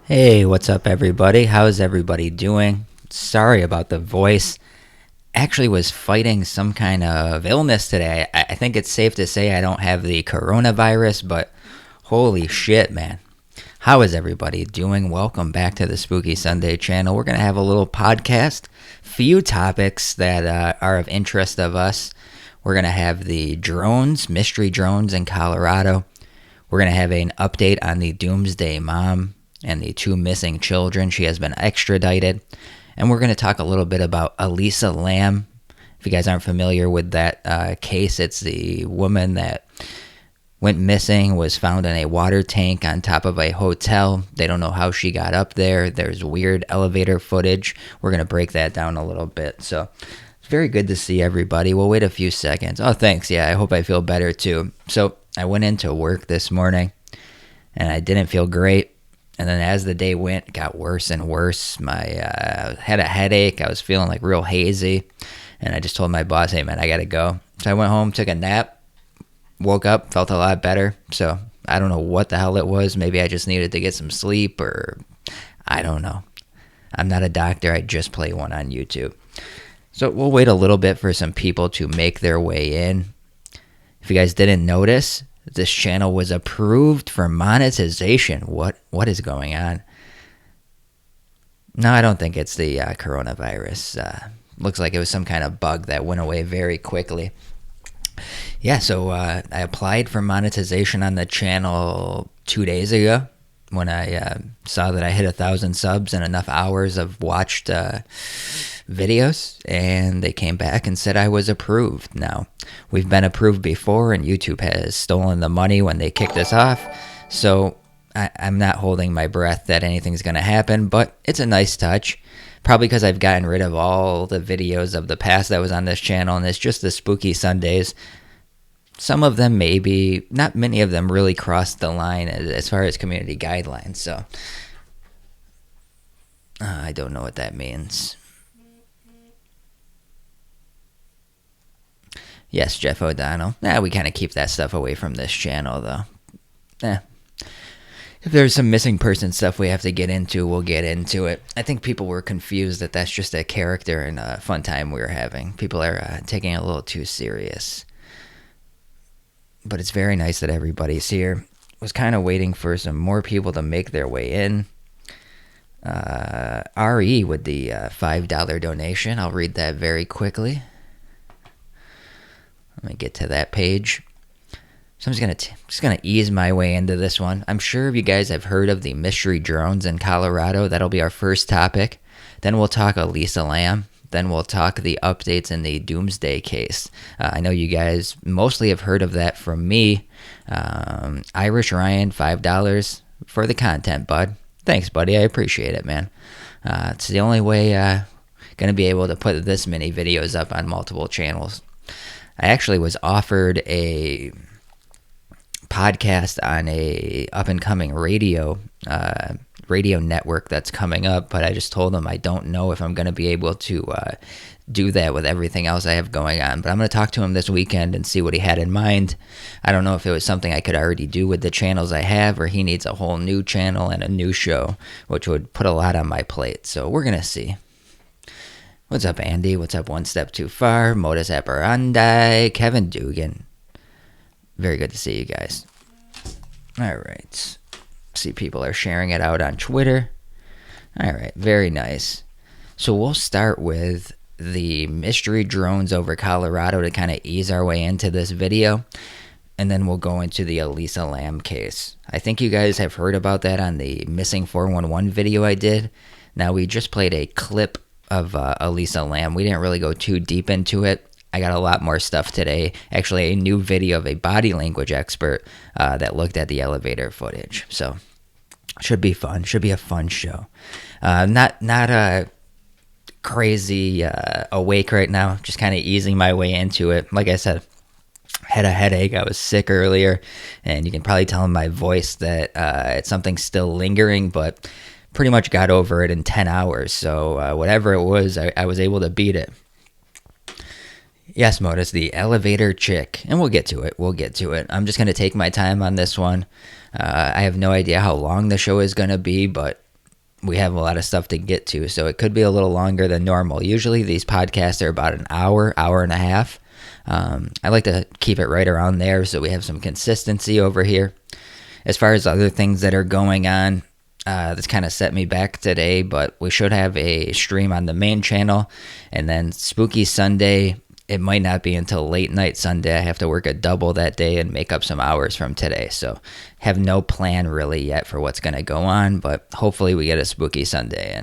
Hey, what's up, everybody? How's everybody doing? Sorry about the voice. Actually, was fighting some kind of illness today. I think it's safe to say I don't have the coronavirus, but holy shit, man. How is everybody doing? Welcome back to the Spooky Sunday channel. We're going to have a little podcast, few topics that are of interest of us. We're going to have the drones, mystery drones in Colorado. We're going to have an update on the Doomsday Mom and the two missing children. She has been extradited. And we're going to talk a little bit about Elisa Lam. If you guys aren't familiar with that case, it's the woman that went missing, was found in a water tank on top of a hotel. They don't know how she got up there. There's weird elevator footage. We're going to break that down a little bit. So it's very good to see everybody. We'll wait a few seconds. Oh, thanks. Yeah, I hope I feel better too. So I went into work this morning and I didn't feel great. And then as the day went, it got worse and worse. I had a headache. I was feeling like real hazy. And I just told my boss, hey, man, I got to go. So I went home, took a nap, woke up, felt a lot better. So I don't know what the hell it was. Maybe I just needed to get some sleep, or I don't know. I'm not a doctor. I just play one on YouTube. So we'll wait a little bit for some people to make their way in. If you guys didn't notice, this channel was approved for monetization. What is going on? No, I don't think it's the coronavirus. Looks like it was some kind of bug that went away very quickly. Yeah, so I applied for monetization on the channel 2 days ago when I saw that I hit 1,000 subs and enough hours of watched videos, and they came back and said I was approved. Now, we've been approved before, and YouTube has stolen the money when they kicked us off, so I'm not holding my breath that anything's going to happen, but it's a nice touch. Probably because I've gotten rid of all the videos of the past that was on this channel, and it's just the Spooky Sundays. Some of them maybe, not many of them really crossed the line as far as community guidelines, so I don't know what that means. Yes, Jeff O'Donnell. We kind of keep that stuff away from this channel, though. If there's some missing person stuff we have to get into, we'll get into it. I think people were confused that that's just a character and a fun time we were having. People are taking it a little too serious. But it's very nice that everybody's here. Was kind of waiting for some more people to make their way in. RE with the $5 donation. I'll read that very quickly. Let me get to that page. So I'm just gonna ease my way into this one. I'm sure you guys have heard of the mystery drones in Colorado. That'll be our first topic. Then we'll talk Elisa Lam. Then we'll talk the updates in the Doomsday case. I know you guys mostly have heard of that from me. Irish Ryan, $5 for the content, bud. Thanks, buddy. I appreciate it, man. It's the only way going to be able to put this many videos up on multiple channels. I actually was offered a podcast on a up-and-coming radio network that's coming up, but I just told them I don't know if I'm going to be able to do that with everything else I have going on. But I'm going to talk to him this weekend and see what he had in mind. I don't know if it was something I could already do with the channels I have, or he needs a whole new channel and a new show, which would put a lot on my plate. So we're going to see. What's up, Andy? What's up, One Step Too Far? Modus Operandi. Kevin Dugan. Very good to see you guys. All right. See, people are sharing it out on Twitter. All right, very nice. So we'll start with the mystery drones over Colorado to kind of ease our way into this video, and then we'll go into the Elisa Lam case. I think you guys have heard about that on the Missing 411 video I did. Now, we just played a clip of Elisa Lam. We didn't really go too deep into it. I got a lot more stuff today. Actually, a new video of a body language expert that looked at the elevator footage. So, should be fun. Should be a fun show. Not a crazy awake right now. Just kind of easing my way into it. Like I said, had a headache. I was sick earlier, and you can probably tell in my voice that it's something still lingering, but pretty much got over it in 10 hours. So whatever it was, I was able to beat it. Yes, Modus, the elevator chick. And we'll get to it. I'm just going to take my time on this one. I have no idea how long the show is going to be, but we have a lot of stuff to get to, so it could be a little longer than normal. Usually these podcasts are about an hour and a half. I like to keep it right around there so we have some consistency over here. As far as other things that are going on, this kind of set me back today, but we should have a stream on the main channel. And then Spooky Sunday, it might not be until late night Sunday. I have to work a double that day and make up some hours from today. So have no plan really yet for what's going to go on, but hopefully we get a Spooky Sunday.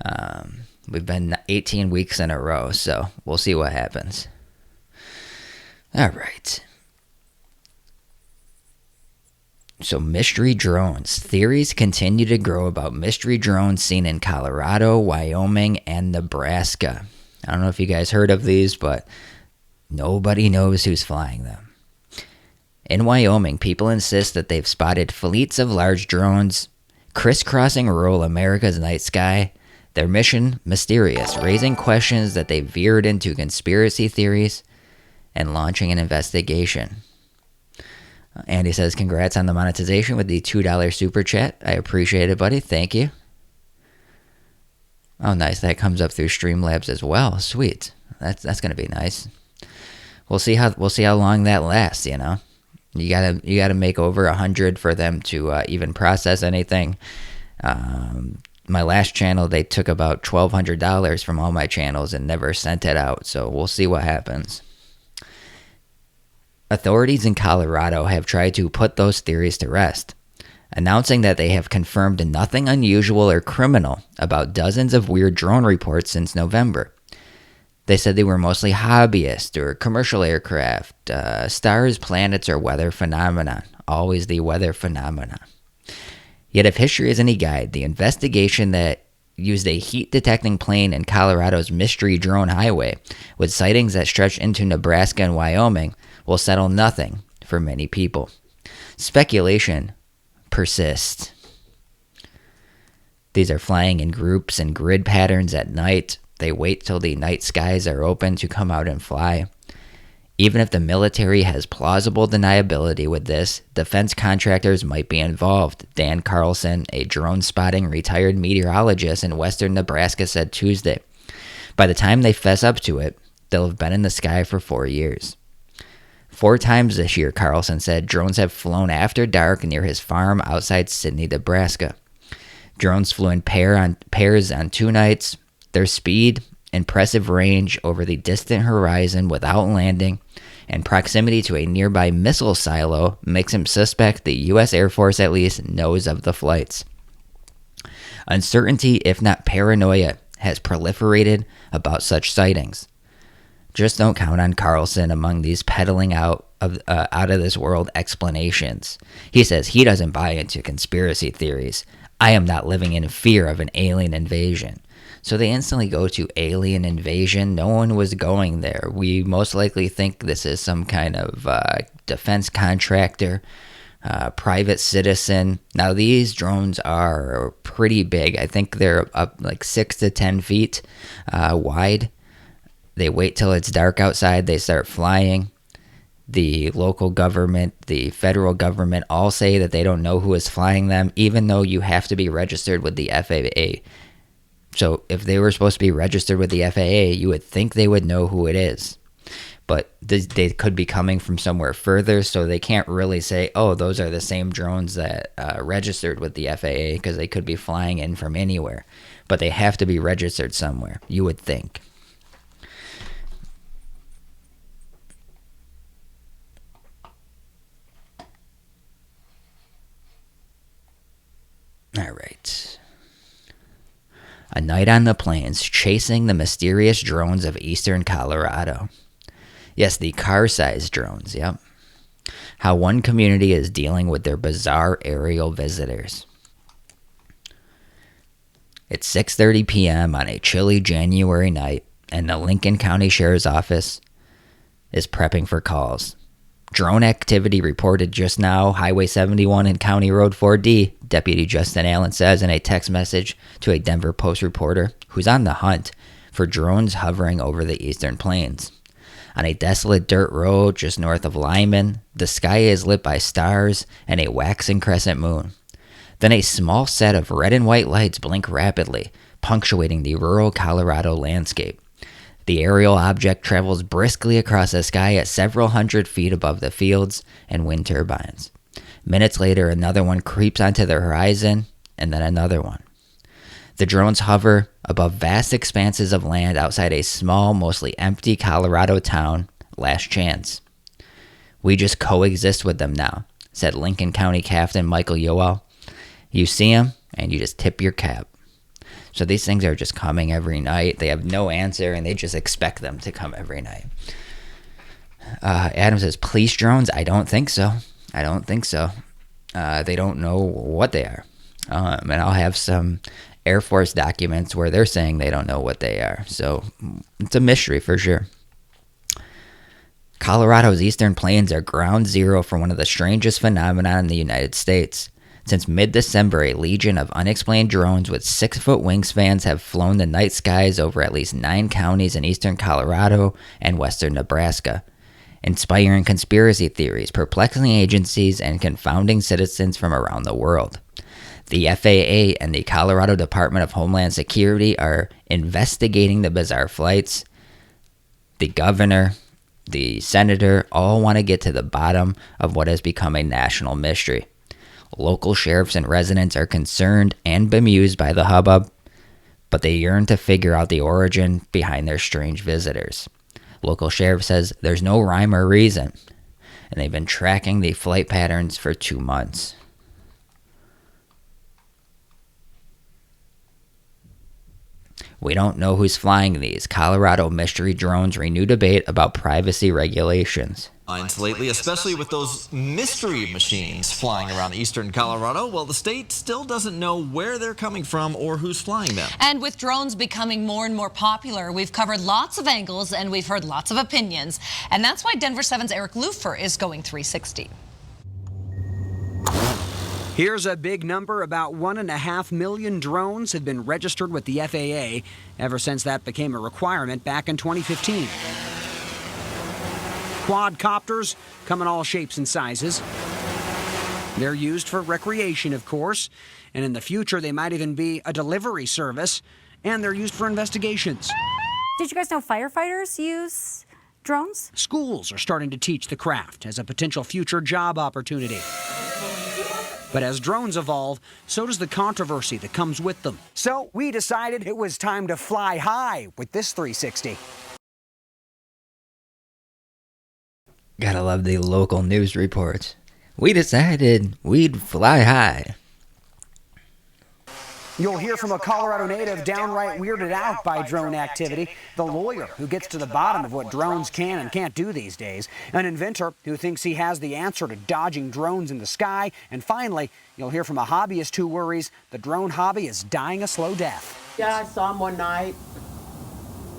And we've been 18 weeks in a row, so we'll see what happens. All right. So mystery drones. Theories continue to grow about mystery drones seen in Colorado, Wyoming, and Nebraska. I don't know if you guys heard of these, but nobody knows who's flying them. In Wyoming, people insist that they've spotted fleets of large drones crisscrossing rural America's night sky. Their mission, mysterious, raising questions that they veered into conspiracy theories and launching an investigation. Andy says, congrats on the monetization with the $2 super chat. I appreciate it, buddy. Thank you. Oh, nice. That comes up through Streamlabs as well. Sweet. That's going to be nice. We'll see how long that lasts, you know. You gotta make over 100 for them to even process anything. My last channel, they took about $1,200 from all my channels and never sent it out. So we'll see what happens. Authorities in Colorado have tried to put those theories to rest, announcing that they have confirmed nothing unusual or criminal about dozens of weird drone reports since November. They said they were mostly hobbyist or commercial aircraft, stars, planets, or weather phenomena. Always the weather phenomena. Yet if history is any guide, the investigation that used a heat-detecting plane in Colorado's Mystery Drone Highway with sightings that stretch into Nebraska and Wyoming will settle nothing for many people. Speculation persists. These are flying in groups and grid patterns at night. They wait till the night skies are open to come out and fly. Even if the military has plausible deniability with this, defense contractors might be involved. Dan Carlson, a drone spotting retired meteorologist in western Nebraska, said Tuesday. By the time they fess up to it, they'll have been in the sky for 4 years. 4 times this year, Carlson said, drones have flown after dark near his farm outside Sidney, Nebraska. Drones flew in pairs on 2 nights. Their speed, impressive range over the distant horizon without landing, and proximity to a nearby missile silo makes him suspect the U.S. Air Force at least knows of the flights. Uncertainty, if not paranoia, has proliferated about such sightings. Just don't count on Carlson among these peddling out of this world explanations. He says he doesn't buy into conspiracy theories. I am not living in fear of an alien invasion. So they instantly go to alien invasion. No one was going there. We most likely think this is some kind of defense contractor, private citizen. Now these drones are pretty big. I think they're up like 6 to 10 feet wide. They wait till it's dark outside. They start flying. The local government, the federal government, all say that they don't know who is flying them, even though you have to be registered with the FAA. So if they were supposed to be registered with the FAA, you would think they would know who it is. But they could be coming from somewhere further, so they can't really say, oh, those are the same drones that registered with the FAA, because they could be flying in from anywhere. But they have to be registered somewhere, you would think. All right. A night on the plains, chasing the mysterious drones of eastern Colorado. Yes, the car-sized drones, yep. How one community is dealing with their bizarre aerial visitors. It's 6:30 p.m. on a chilly January night, and the Lincoln County Sheriff's Office is prepping for calls. Drone activity reported just now, Highway 71 and County Road 4D, Deputy Justin Allen says in a text message to a Denver Post reporter who's on the hunt for drones hovering over the eastern plains. On a desolate dirt road just north of Lyman, the sky is lit by stars and a waxing crescent moon. Then a small set of red and white lights blink rapidly, punctuating the rural Colorado landscape. The aerial object travels briskly across the sky at several hundred feet above the fields and wind turbines. Minutes later, another one creeps onto the horizon, and then another one. The drones hover above vast expanses of land outside a small, mostly empty Colorado town, Last Chance. "We just coexist with them now," said Lincoln County Captain Michael Yoel. "You see them, and you just tip your cap." So these things are just coming every night. They have no answer, and they just expect them to come every night. Adam says, "Police drones? I don't think so. I don't think so. They don't know what they are." And I'll have some Air Force documents where they're saying they don't know what they are. So it's a mystery for sure. Colorado's Eastern Plains are ground zero for one of the strangest phenomena in the United States. Since mid-December, a legion of unexplained drones with 6-foot wingspans have flown the night skies over at least 9 counties in eastern Colorado and western Nebraska, inspiring conspiracy theories, perplexing agencies, and confounding citizens from around the world. The FAA and the Colorado Department of Homeland Security are investigating the bizarre flights. The governor, the senator, all want to get to the bottom of what has become a national mystery. Local sheriffs and residents are concerned and bemused by the hubbub, but they yearn to figure out the origin behind their strange visitors. Local sheriff says there's no rhyme or reason, and they've been tracking the flight patterns for 2 months. We don't know who's flying these. Colorado mystery drones renew debate about privacy regulations. Lately, especially with those mystery machines flying around eastern Colorado, well, the state still doesn't know where they're coming from or who's flying them. And with drones becoming more and more popular, we've covered lots of angles and we've heard lots of opinions. And that's why Denver 7's Eric Lufer is going 360. Here's a big number. About 1.5 million drones have been registered with the FAA ever since that became a requirement back in 2015. Quadcopters come in all shapes and sizes. They're used for recreation, of course, and in the future they might even be a delivery service, and they're used for investigations. Did you guys know firefighters use drones? Schools are starting to teach the craft as a potential future job opportunity. But as drones evolve, so does the controversy that comes with them. So we decided it was time to fly high with this 360. Gotta love the local news reports. We decided we'd fly high. You'll hear from a Colorado native downright weirded out by drone activity, the lawyer who gets to the bottom of what drones can and can't do these days, an inventor who thinks he has the answer to dodging drones in the sky, and finally, you'll hear from a hobbyist who worries the drone hobby is dying a slow death. Yeah, I saw them one night,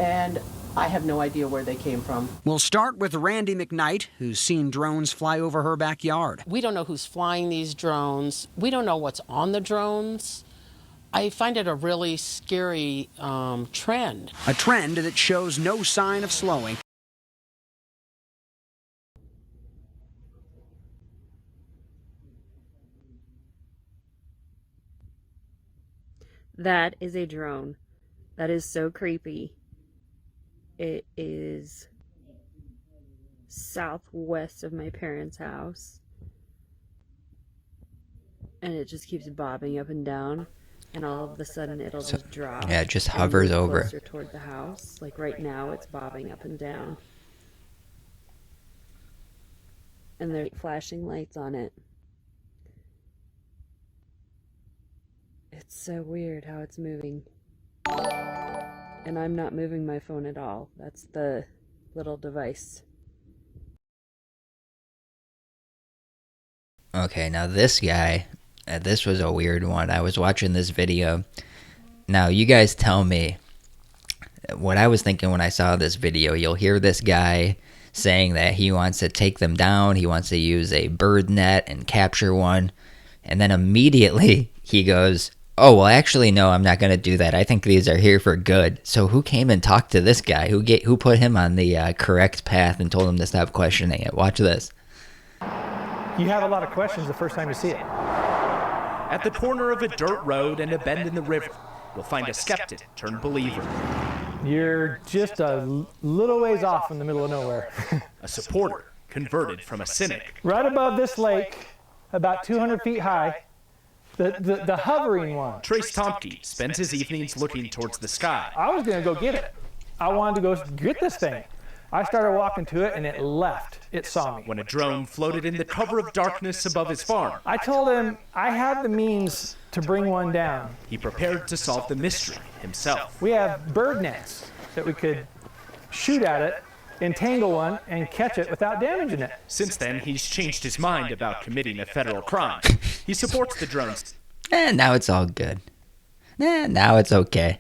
and I have no idea where they came from. We'll start with Randy McKnight, who's seen drones fly over her backyard. We don't know who's flying these drones. We don't know what's on the drones. I find it a really scary trend. A trend that shows no sign of slowing. That is a drone. That is so creepy. It is southwest of my parents' house. And it just keeps bobbing up and down. And all of a sudden it'll just drop. Yeah, it just hovers over. Closer toward the house. Like right now it's bobbing up and down. And there's flashing lights on it. It's so weird how it's moving. And I'm not moving my phone at all. That's the little device. Okay, now this guy, this was a weird one. I was watching this video. Now, you guys tell me what I was thinking when I saw this video. You'll hear this guy saying that he wants to take them down. He wants to use a bird net and capture one. And then immediately he goes, oh, well, actually, no, I'm not going to do that. I think these are here for good. So who came and talked to this guy? Who put him on the correct path and told him to stop questioning it? Watch this. You have a lot of questions the first time you see it. At the corner of a dirt road and a bend in the river, you'll find a skeptic turned believer. You're just a little ways off in the middle of nowhere. A supporter converted from a cynic. Right above this lake, about 200 feet high, the hovering one. Trace Tomke spends his evenings looking towards the sky. I was going to go get it. I wanted to go get this thing. I started walking to it and it left. It saw me. When a drone floated in the cover of darkness above his farm, I told him I had the means to bring one down. he prepared to solve the mystery himself. We have bird nets that we could shoot at it, entangle one, and catch it without damaging it. Since then, he's changed his mind about committing a federal crime. He supports the drones. Now it's all good. Now it's okay.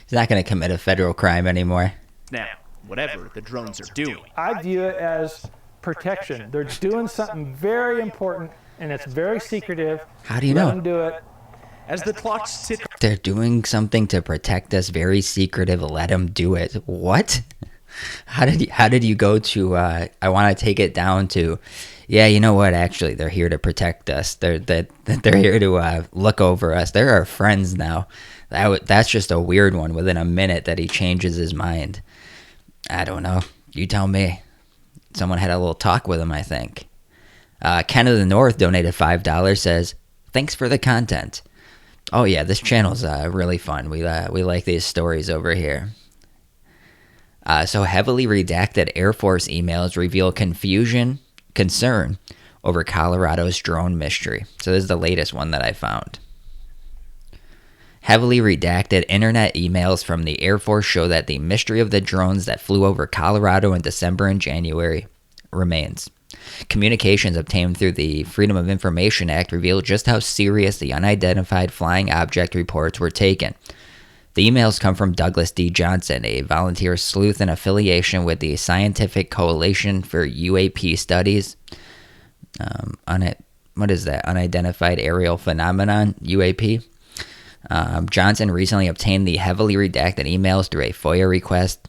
He's not going to commit a federal crime anymore. Now, whatever the drones are doing, I view it as protection. They're doing something very important, and it's very secretive. How do you Let know? them do it. as the clocks tick, They're doing something to protect us, very secretive. Let them do it. What? How did you go to? I want to take it down to. Yeah, you know what? Actually, they're here to protect us. They're here to look over us. They're our friends now. That's just a weird one. Within a minute, that he changes his mind. I don't know. You tell me. Someone had a little talk with him, I think. Ken of the North donated $5. Says, "Thanks for the content." Oh yeah, this channel's really fun. We like these stories over here. So heavily redacted Air Force emails reveal concern over Colorado's drone mystery. So this is the latest one that I found. Heavily redacted internet emails from the Air Force show that the mystery of the drones that flew over Colorado in December and January remains. Communications obtained through the Freedom of Information Act reveal just how serious the unidentified flying object reports were taken. The emails come from Douglas D. Johnson, a volunteer sleuth in affiliation with the Scientific Coalition for UAP Studies. What is that? Unidentified Aerial Phenomenon, UAP. Johnson recently obtained the heavily redacted emails through a FOIA request.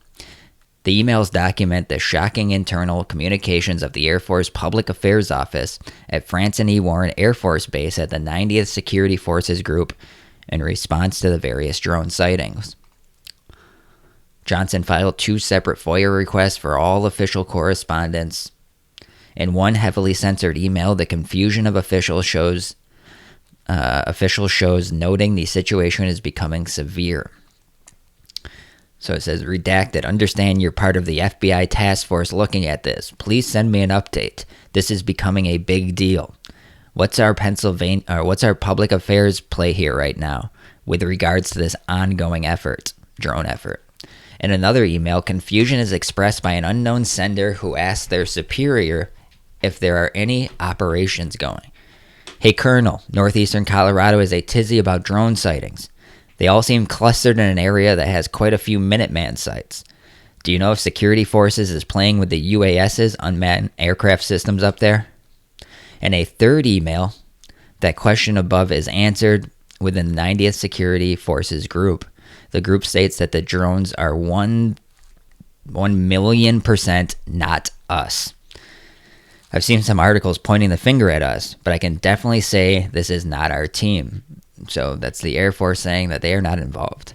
The emails document the shocking internal communications of the Air Force Public Affairs Office at Francis E. Warren Air Force Base at the 90th Security Forces Group in response to the various drone sightings. Johnson filed 2 separate FOIA requests for all official correspondence. In one heavily censored email, the confusion of officials shows noting the situation is becoming severe. So it says, redacted, understand you're part of the FBI task force looking at this. Please send me an update. This is becoming a big deal. What's our public affairs play here right now with regards to this ongoing drone effort? In another email, confusion is expressed by an unknown sender who asks their superior if there are any operations going. Hey Colonel, northeastern Colorado is a tizzy about drone sightings. They all seem clustered in an area that has quite a few Minuteman sites. Do you know if security forces is playing with the UAS's unmanned aircraft systems up there? In a third email, that question above is answered within the 90th Security Forces group. The group states that the drones are 1,000,000% not us. I've seen some articles pointing the finger at us, but I can definitely say this is not our team. So that's the Air Force saying that they are not involved.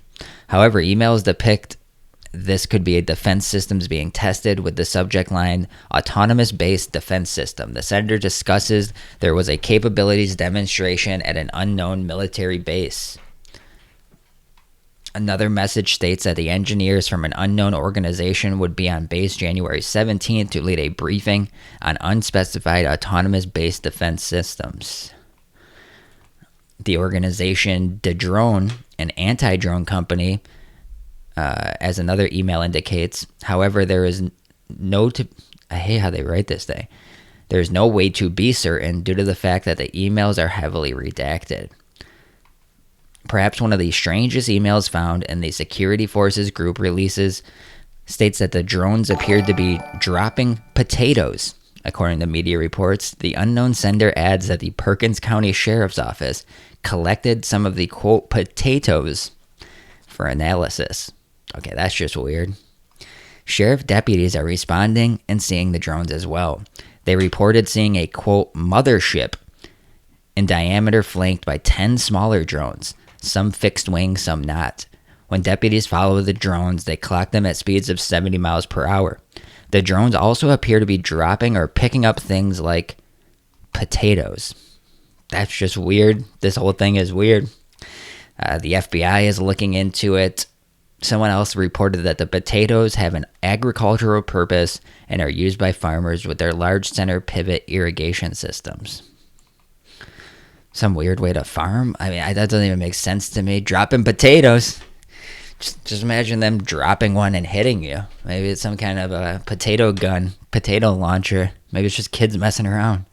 However, emails depict this could be a defense systems being tested with the subject line, autonomous-based defense system. The senator discusses there was a capabilities demonstration at an unknown military base. Another message states that the engineers from an unknown organization would be on base January 17th to lead a briefing on unspecified autonomous-based defense systems. The organization Dedrone, an anti-drone company, as another email indicates. However, there is I hate how they write this thing. There's no way to be certain due to the fact that the emails are heavily redacted. Perhaps one of the strangest emails found in the Security Forces group releases states that the drones appeared to be dropping potatoes. According to media reports, the unknown sender adds that the Perkins County Sheriff's Office collected some of the, quote, potatoes for analysis. Okay, that's just weird. Sheriff deputies are responding and seeing the drones as well. They reported seeing a, quote, mothership in diameter, flanked by 10 smaller drones, some fixed wing, some not. When deputies follow the drones, they clock them at speeds of 70 miles per hour. The drones also appear to be dropping or picking up things like potatoes. That's just weird. This whole thing is weird. The FBI is looking into it. Someone else reported that the potatoes have an agricultural purpose and are used by farmers with their large center pivot irrigation systems. Some weird way to farm? I mean, that doesn't even make sense to me. Dropping potatoes. Just imagine them dropping one and hitting you. Maybe it's some kind of a potato gun, potato launcher. Maybe it's just kids messing around.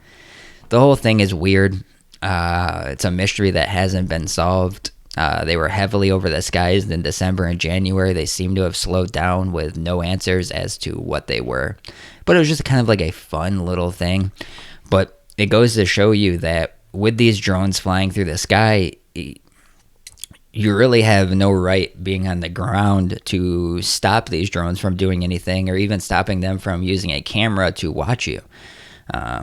The whole thing is weird. It's a mystery that hasn't been solved. They were heavily over the skies in December and January. They seem to have slowed down with no answers as to what they were. But it was just kind of like a fun little thing. But it goes to show you that with these drones flying through the sky, you really have no right being on the ground to stop these drones from doing anything, or even stopping them from using a camera to watch you.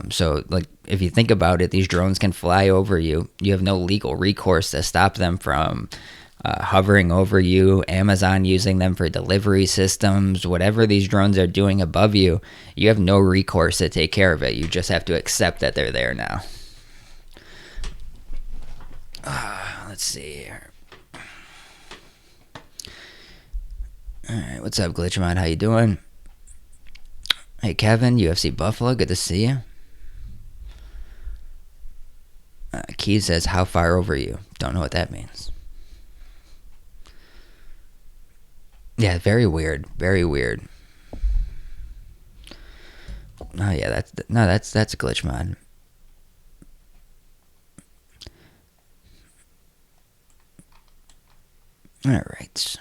So, like, if you think about it, these drones can fly over you. You have no legal recourse to stop them from hovering over you. Amazon using them for delivery systems. Whatever these drones are doing above you, you have no recourse to take care of it. You just have to accept that they're there now. Let's see here. Alright, what's up, Glitchmod? How you doing? Hey, Kevin, UFC Buffalo, good to see you. Keys says, how far over you? Don't know what that means. Yeah, very weird. Very weird. Oh, yeah, that's a Glitchmod. Alright.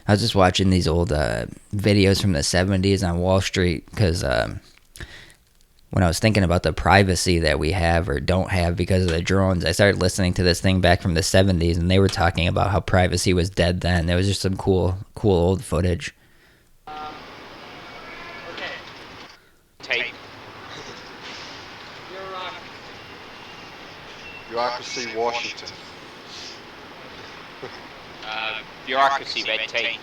I was just watching these old videos from the 70s on Wall Street because when I was thinking about the privacy that we have or don't have because of the drones, I started listening to this thing back from the 70s, and they were talking about how privacy was dead then. There was just some cool old footage. Okay. Tape. Bureaucracy, Washington. Bureaucracy, red tape.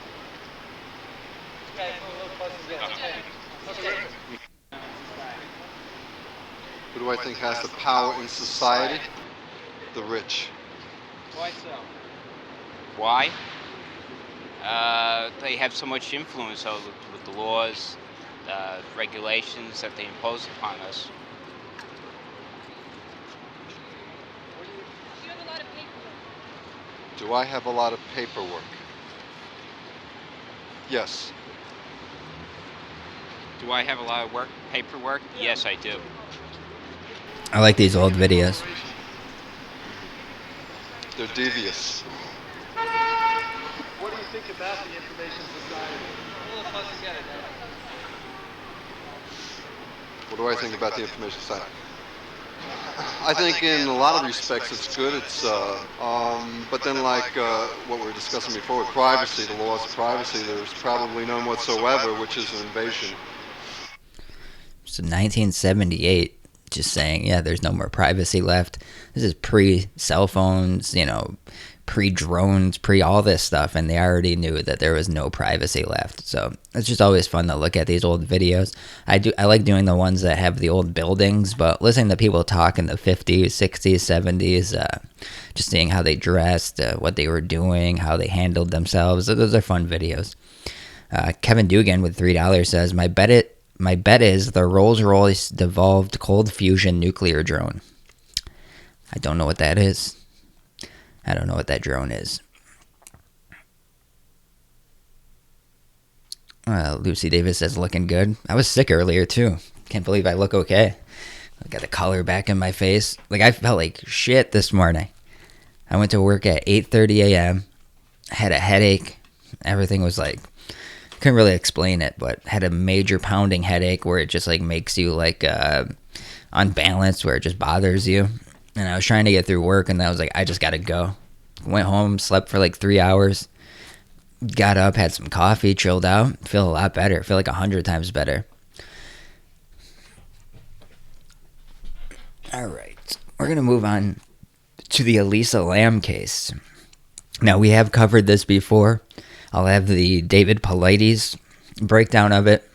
Who do I think has the power in society? The rich. Why so? Why? They have so much influence with the laws, regulations that they impose upon us. Do I have a lot of paperwork? Yes. Do I have a lot of paperwork? Yes, I do. I like these old videos. They're devious. What do you think about the information society? What do I think about the information society? I think in a lot of respects it's good. It's but then like what we were discussing before with privacy, the laws of privacy, there's probably none whatsoever, which is an invasion. So 1978, just saying, yeah, there's no more privacy left. This is pre-cell phones, pre-drones, pre-all this stuff, and they already knew that there was no privacy left. So it's just always fun to look at these old videos. I like doing the ones that have the old buildings, but listening to people talk in the 50s, 60s, 70s, just seeing how they dressed, what they were doing, how they handled themselves. Those are fun videos. Kevin Dugan with $3 says, my bet is the Rolls-Royce devolved cold fusion nuclear drone. I don't know what that is. I don't know what that drone is. Lucy Davis says, looking good. I was sick earlier, too. Can't believe I look okay. I got the color back in my face. I felt like shit this morning. I went to work at 8:30 a.m. Had a headache. Everything was couldn't really explain it, but had a major pounding headache where it just makes you unbalanced, where it just bothers you. And I was trying to get through work, and I was I just gotta go. Went home, slept for 3 hours, got up, had some coffee, chilled out, feel a lot better. Feel 100 times better. All right. we're going to move on to the Elisa Lam case. Now, we have covered this before. I'll have the David Paulides breakdown of it.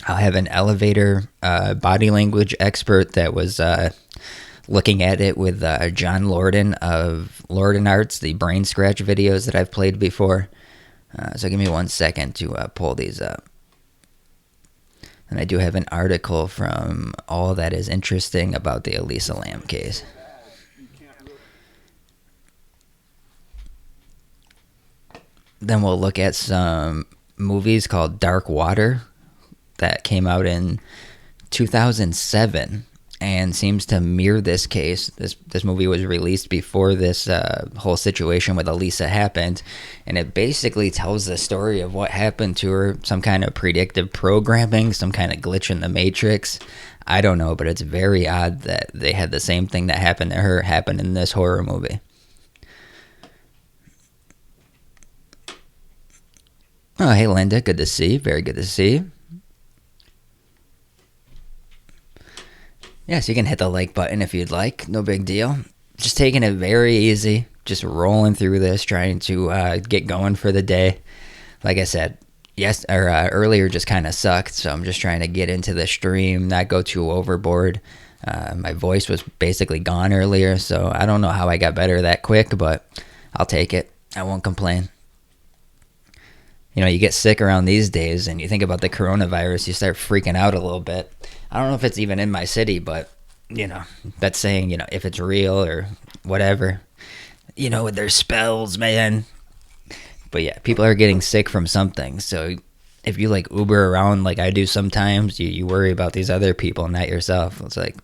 I'll have an elevator body language expert that was looking at it with John Lorden of Lorden Arts, the brain scratch videos that I've played before. So give me 1 second to pull these up. And I do have an article from All That Is Interesting about the Elisa Lam case. Then we'll look at some movies called Dark Water that came out in 2007 and seems to mirror this case. This movie was released before this whole situation with Elisa happened, and it basically tells the story of what happened to her, some kind of predictive programming, some kind of glitch in the matrix. I don't know, but it's very odd that they had the same thing that happened to her happen in this horror movie. Oh, hey, Linda. Good to see you. Very good to see you. Yeah, so you can hit the like button if you'd like. No big deal. Just taking it very easy. Just rolling through this, trying to get going for the day. Like I said, earlier just kind of sucked, so I'm just trying to get into the stream, not go too overboard. My voice was basically gone earlier, so I don't know how I got better that quick, but I'll take it. I won't complain. You know, you get sick around these days and you think about the coronavirus, you start freaking out a little bit. I don't know if it's even in my city, but, you know, that's saying, you know, if it's real or whatever. You know, with their spells, man. But yeah, people are getting sick from something. So if you, like, Uber around like I do sometimes, you worry about these other people, not yourself. It's like,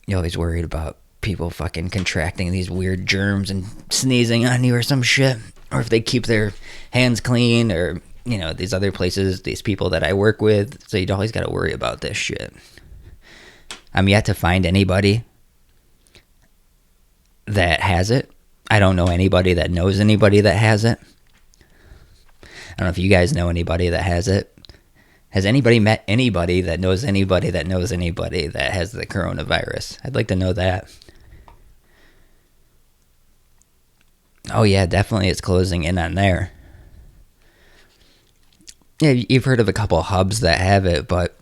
you're always worried about people fucking contracting these weird germs and sneezing on you or some shit. Or if they keep their hands clean, or, you know, these other places, these people that I work with. So you always got to worry about this shit. I'm yet to find anybody that has it. I don't know anybody that knows anybody that has it. I don't know if you guys know anybody that has it. Has anybody met anybody that knows anybody that knows anybody that has the coronavirus? I'd like to know that. Oh yeah, definitely it's closing in on there. Yeah, you've heard of a couple hubs that have it, but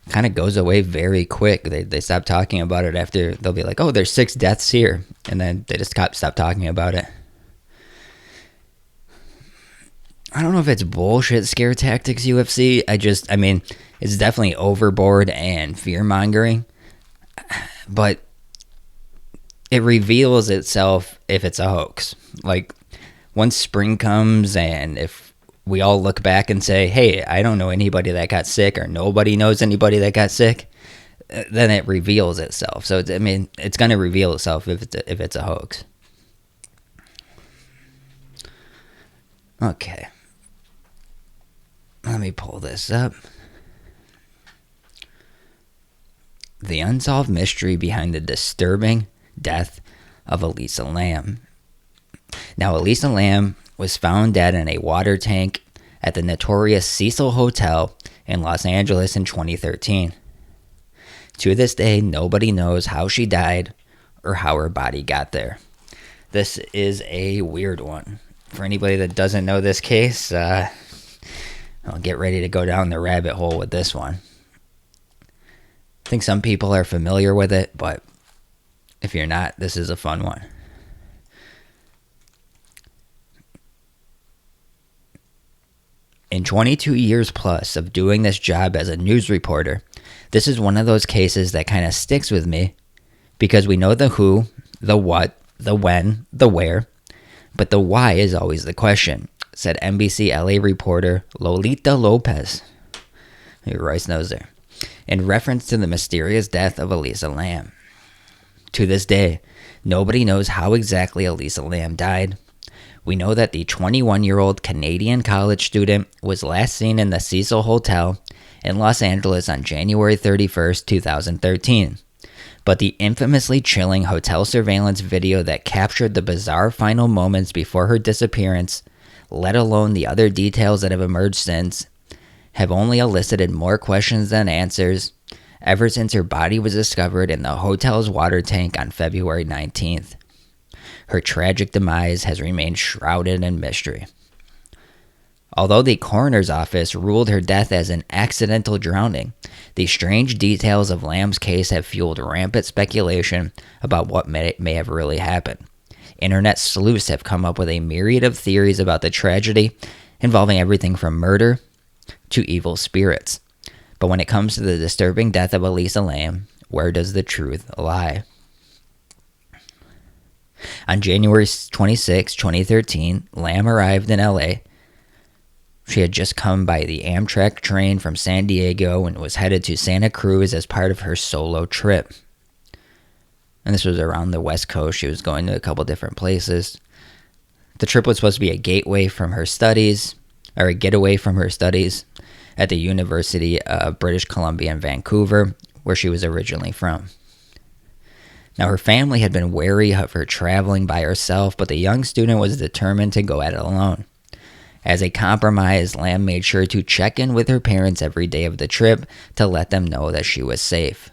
kind of goes away very quick. They stop talking about it after. They'll be like, oh, there's 6 deaths here. And then they just stop talking about it. I don't know if it's bullshit scare tactics, UFC. I mean, it's definitely overboard and fear-mongering. But it reveals itself if it's a hoax. Like, once spring comes and if we all look back and say, hey, I don't know anybody that got sick, or nobody knows anybody that got sick, then it reveals itself. So, I mean, it's going to reveal itself if it's a hoax. Okay. Let me pull this up. The unsolved mystery behind the disturbing death of Elisa Lam. Now, Elisa Lam was found dead in a water tank at the notorious Cecil Hotel in Los Angeles in 2013. To this day, nobody knows how she died or how her body got there. This is a weird one. For anybody that doesn't know this case, I'll get ready to go down the rabbit hole with this one. I think some people are familiar with it, but if you're not, this is a fun one. In 22 years plus of doing this job as a news reporter, this is one of those cases that kind of sticks with me because we know the who, the what, the when, the where, but the why is always the question, said NBC LA reporter Lolita Lopez. Your Royce knows there. In reference to the mysterious death of Elisa Lam. To this day, nobody knows how exactly Elisa Lam died. We know that the 21-year-old Canadian college student was last seen in the Cecil Hotel in Los Angeles on January 31st, 2013. But the infamously chilling hotel surveillance video that captured the bizarre final moments before her disappearance, let alone the other details that have emerged since, have only elicited more questions than answers, ever since her body was discovered in the hotel's water tank on February 19th. Her tragic demise has remained shrouded in mystery. Although the coroner's office ruled her death as an accidental drowning, the strange details of Lamb's case have fueled rampant speculation about what may have really happened. Internet sleuths have come up with a myriad of theories about the tragedy, involving everything from murder to evil spirits. But when it comes to the disturbing death of Elisa Lam, where does the truth lie? On January 26, 2013, Lam arrived in LA. She had just come by the Amtrak train from San Diego and was headed to Santa Cruz as part of her solo trip. And this was around the West Coast. She was going to a couple different places. The trip was supposed to be a gateway from her studies, or a getaway from her studies at the University of British Columbia in Vancouver, where she was originally from. Now, her family had been wary of her traveling by herself, but the young student was determined to go at it alone. As a compromise, Lam made sure to check in with her parents every day of the trip to let them know that she was safe.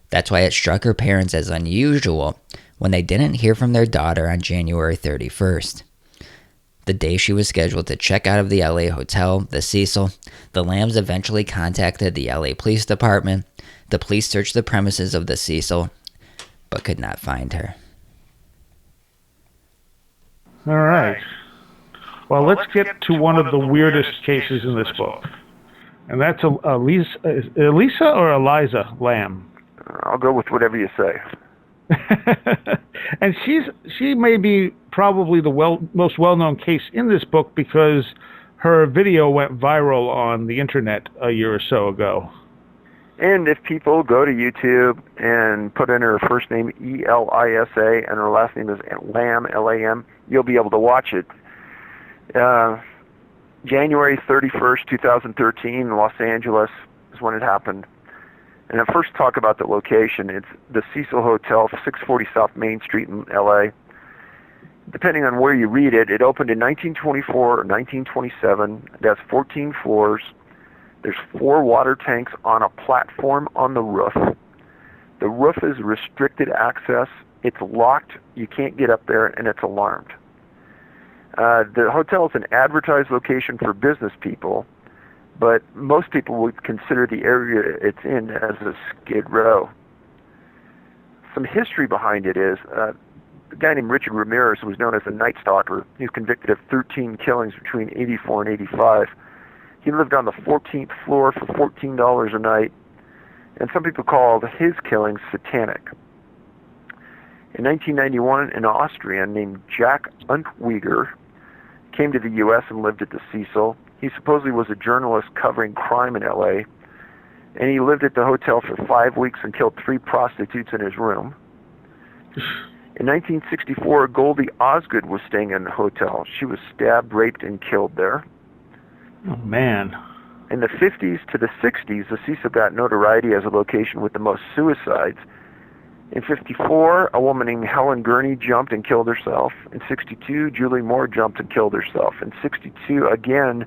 That's why it struck her parents as unusual when they didn't hear from their daughter on January 31st. The day she was scheduled to check out of the LA hotel, the Cecil, the Lambs eventually contacted the LA Police Department. The police searched the premises of the Cecil, but could not find her. All right. Well, let's get to one of the weirdest cases in this book. And that's Elisa or Eliza Lam? I'll go with whatever you say. And she may be probably the most well-known case in this book because her video went viral on the internet a year or so ago. And if people go to YouTube and put in her first name, Elisa, and her last name is Lam, Lam, you'll be able to watch it. January 31st, 2013, Los Angeles is when it happened. And I'll first talk about the location. It's the Cecil Hotel, 640 South Main Street in L.A. Depending on where you read it, it opened in 1924 or 1927. It has 14 floors. There's 4 water tanks on a platform on the roof. The roof is restricted access. It's locked. You can't get up there, and it's alarmed. The hotel is an advertised location for business people, but most people would consider the area it's in as a skid row. Some history behind it is a guy named Richard Ramirez, who was known as the Night Stalker. He was convicted of 13 killings between 84 and 85. He lived on the 14th floor for $14 a night, and some people called his killings satanic. In 1991, an Austrian named Jack Untweger came to the U.S. and lived at the Cecil. He supposedly was a journalist covering crime in L.A., and he lived at the hotel for 5 weeks and killed 3 prostitutes in his room. In 1964, Goldie Osgood was staying in the hotel. She was stabbed, raped, and killed there. Oh, man. In the 50s to the 60s, the Cecil got notoriety as a location with the most suicides. In 54, a woman named Helen Gurney jumped and killed herself. In 62, Julie Moore jumped and killed herself. In 62, again,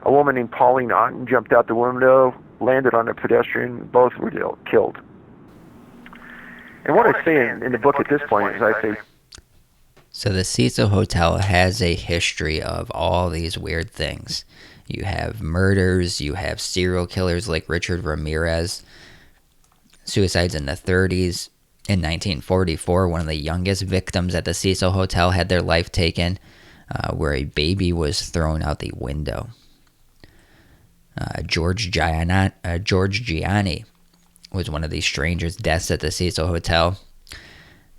a woman named Pauline Otten jumped out the window, landed on a pedestrian. Both were killed. And what I say in the book at this point is I say... So the Cecil Hotel has a history of all these weird things. You have murders, you have serial killers like Richard Ramirez, suicides in the 30s. In 1944, one of the youngest victims at the Cecil Hotel had their life taken, where a baby was thrown out the window. George Gianni was one of the strangest deaths at the Cecil Hotel.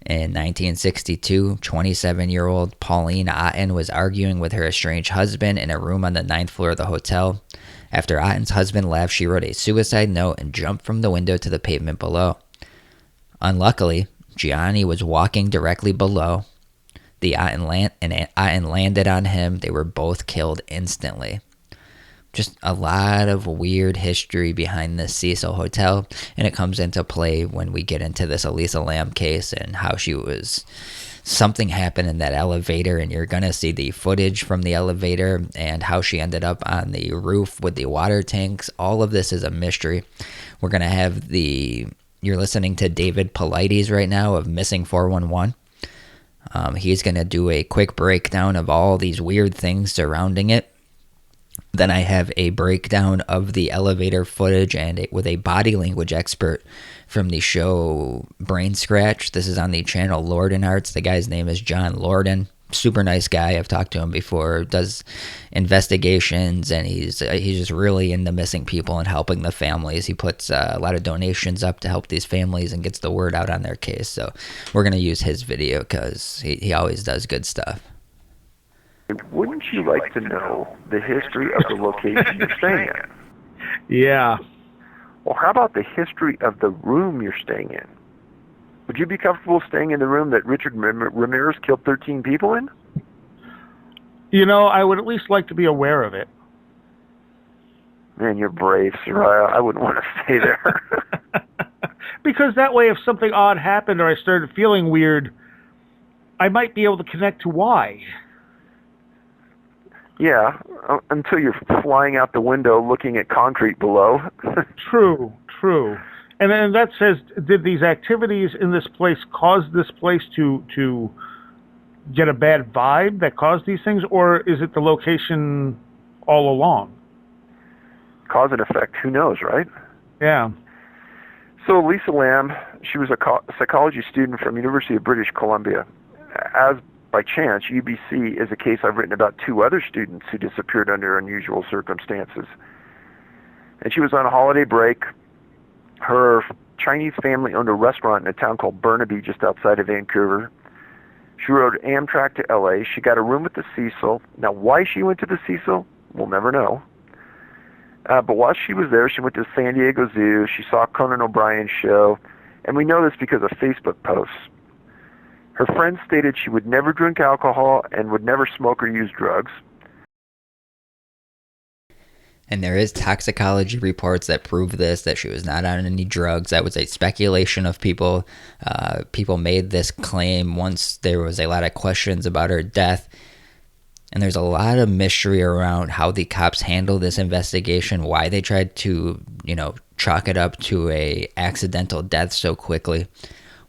In 1962, 27-year-old Pauline Otten was arguing with her estranged husband in a room on the 9th floor of the hotel. After Otten's husband left, she wrote a suicide note and jumped from the window to the pavement below. Unluckily, Gianni was walking directly below. Otten landed on him. They were both killed instantly. Just a lot of weird history behind the Cecil Hotel, and it comes into play when we get into this Elisa Lam case and how she was something happened in that elevator, and you're going to see the footage from the elevator and how she ended up on the roof with the water tanks. All of this is a mystery. We're going to have you're listening to David Paulides right now of Missing 411. He's going to do a quick breakdown of all these weird things surrounding it. Then I have a breakdown of the elevator footage and with a body language expert from the show Brain Scratch. This is on the channel Lorden Arts. The guy's name is John Lorden. Super nice guy. I've talked to him before. Does investigations, and he's just really into missing people and helping the families. He puts a lot of donations up to help these families and gets the word out on their case. So we're going to use his video because he always does good stuff. Wouldn't you like to know the history of the location you're staying in? Yeah. Well, how about the history of the room you're staying in? Would you be comfortable staying in the room that Richard Ramirez killed 13 people in? You know, I would at least like to be aware of it. Man, you're brave, Soraya. I wouldn't want to stay there. Because that way, if something odd happened or I started feeling weird, I might be able to connect to why. Yeah, until you're flying out the window looking at concrete below. True. And then that says, did these activities in this place cause this place to get a bad vibe that caused these things, or is it the location all along? Cause and effect, who knows, right? Yeah. So Lisa Lamb, she was a psychology student from University of British Columbia. As by chance, UBC is a case I've written about 2 other students who disappeared under unusual circumstances. And she was on a holiday break. Her Chinese family owned a restaurant in a town called Burnaby just outside of Vancouver. She rode Amtrak to LA. She got a room at the Cecil. Now, why she went to the Cecil, we'll never know. But while she was there, she went to San Diego Zoo. She saw Conan O'Brien's show. And we know this because of Facebook posts. Her friends stated she would never drink alcohol and would never smoke or use drugs. And there is toxicology reports that prove this, that she was not on any drugs. That was a speculation of people. People made this claim once there was a lot of questions about her death. And there's a lot of mystery around how the cops handled this investigation, why they tried to, chalk it up to a accidental death so quickly,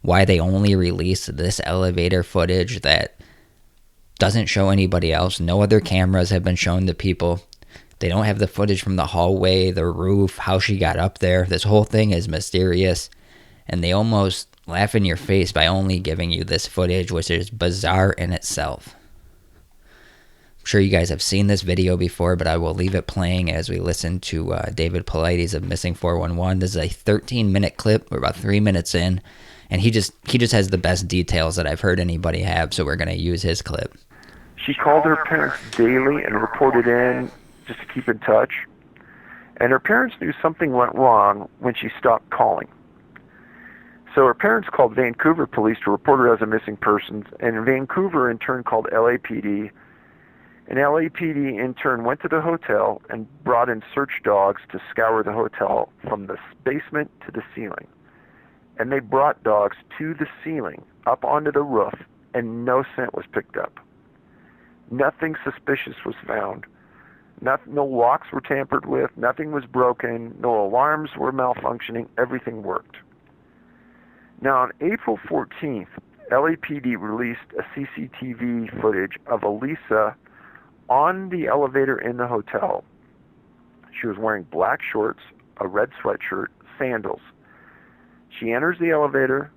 why they only released this elevator footage that doesn't show anybody else. No other cameras have been shown to people. They don't have the footage from the hallway, the roof, how she got up there. This whole thing is mysterious, and they almost laugh in your face by only giving you this footage, which is bizarre in itself. I'm sure you guys have seen this video before, but I will leave it playing as we listen to David Paulides of Missing 411. This is a 13-minute clip. We're about 3 minutes in, and he just has the best details that I've heard anybody have, so we're going to use his clip. She called her parents daily and reported in just to keep in touch. And her parents knew something went wrong when she stopped calling. So her parents called Vancouver police to report her as a missing person, and Vancouver in turn called LAPD. And LAPD in turn went to the hotel and brought in search dogs to scour the hotel from the basement to the ceiling. And they brought dogs to the ceiling, up onto the roof, and no scent was picked up. Nothing suspicious was found. No locks were tampered with, nothing was broken, no alarms were malfunctioning, everything worked. Now on April 14th, LAPD released a CCTV footage of Elisa on the elevator in the hotel. She was wearing black shorts, a red sweatshirt, sandals. She enters the elevator.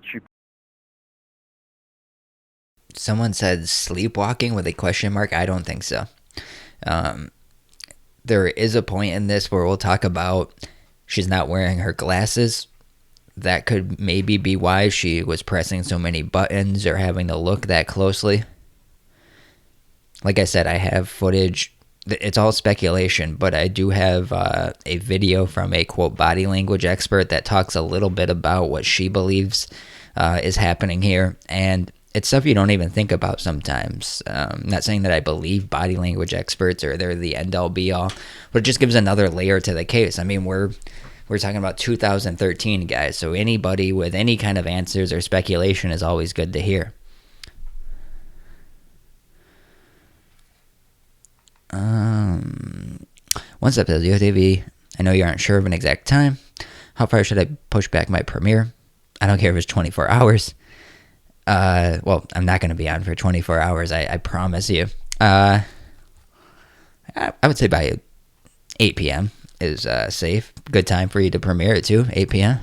Someone said sleepwalking with a question mark. I don't think so. There is a point in this where we'll talk about she's not wearing her glasses. That could maybe be why she was pressing so many buttons or having to look that closely. Like I said, I have footage. It's all speculation, but I do have a video from a, quote, body language expert that talks a little bit about what she believes is happening here. And it's stuff you don't even think about sometimes. I'm not saying that I believe body language experts or they're the end-all be-all, but it just gives another layer to the case. I mean, we're talking about 2013, guys, so anybody with any kind of answers or speculation is always good to hear. What's up, TV? I know you aren't sure of an exact time. How far should I push back my premiere? I don't care if it's 24 hours. Well, I'm not going to be on for 24 hours, I promise you. I would say by 8 p.m. is safe. Good time for you to premiere it too, 8 p.m.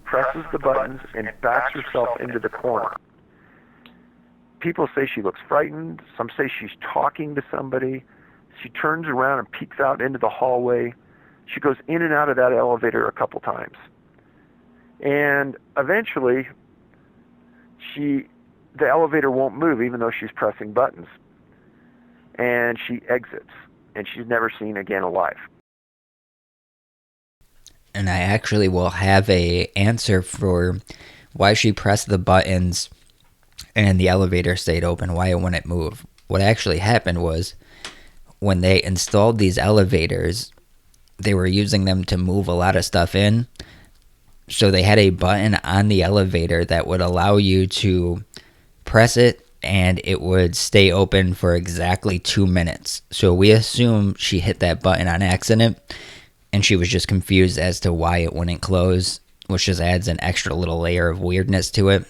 Presses the buttons and backs herself into the corner. People say she looks frightened. Some say she's talking to somebody. She turns around and peeks out into the hallway. She goes in and out of that elevator a couple times. And eventually, the elevator won't move even though she's pressing buttons. And she exits, and she's never seen again alive. And I actually will have a answer for why she pressed the buttons and the elevator stayed open, why it wouldn't move. What actually happened was when they installed these elevators, they were using them to move a lot of stuff in. So they had a button on the elevator that would allow you to press it and it would stay open for exactly 2 minutes. So we assume she hit that button on accident and she was just confused as to why it wouldn't close, which just adds an extra little layer of weirdness to it.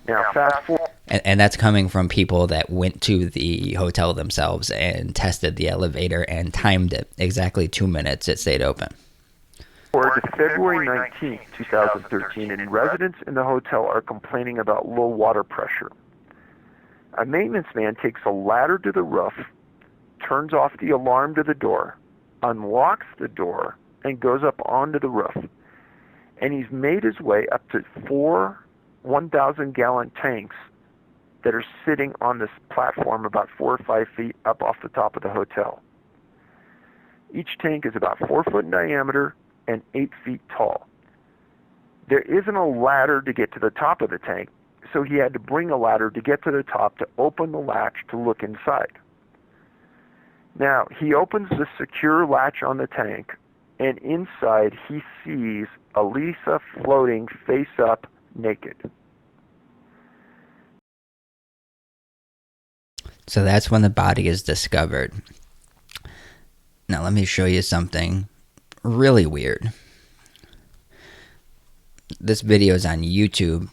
Now, fast forward. And that's coming from people that went to the hotel themselves and tested the elevator and timed it. Exactly 2 minutes it stayed open. To February 19th, 2013, and residents in the hotel are complaining about low water pressure. A maintenance man takes a ladder to the roof, turns off the alarm to the door, unlocks the door, and goes up onto the roof. And he's made his way up to 4 1,000-gallon tanks that are sitting on this platform about 4 or 5 feet up off the top of the hotel. Each tank is about 4 foot in diameter and 8 feet tall. There isn't a ladder to get to the top of the tank, so he had to bring a ladder to get to the top to open the latch to look inside. Now, he opens the secure latch on the tank, and inside he sees Elisa floating face up naked. So that's when the body is discovered. Now let me show you something really weird. This video is on YouTube,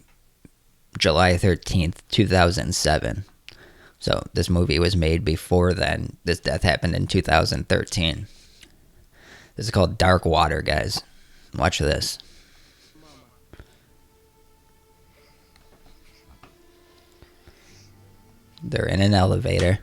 July 13th, 2007. So this movie was made before then. This death happened in 2013. This is called Dark Water, guys. Watch this. They're in an elevator.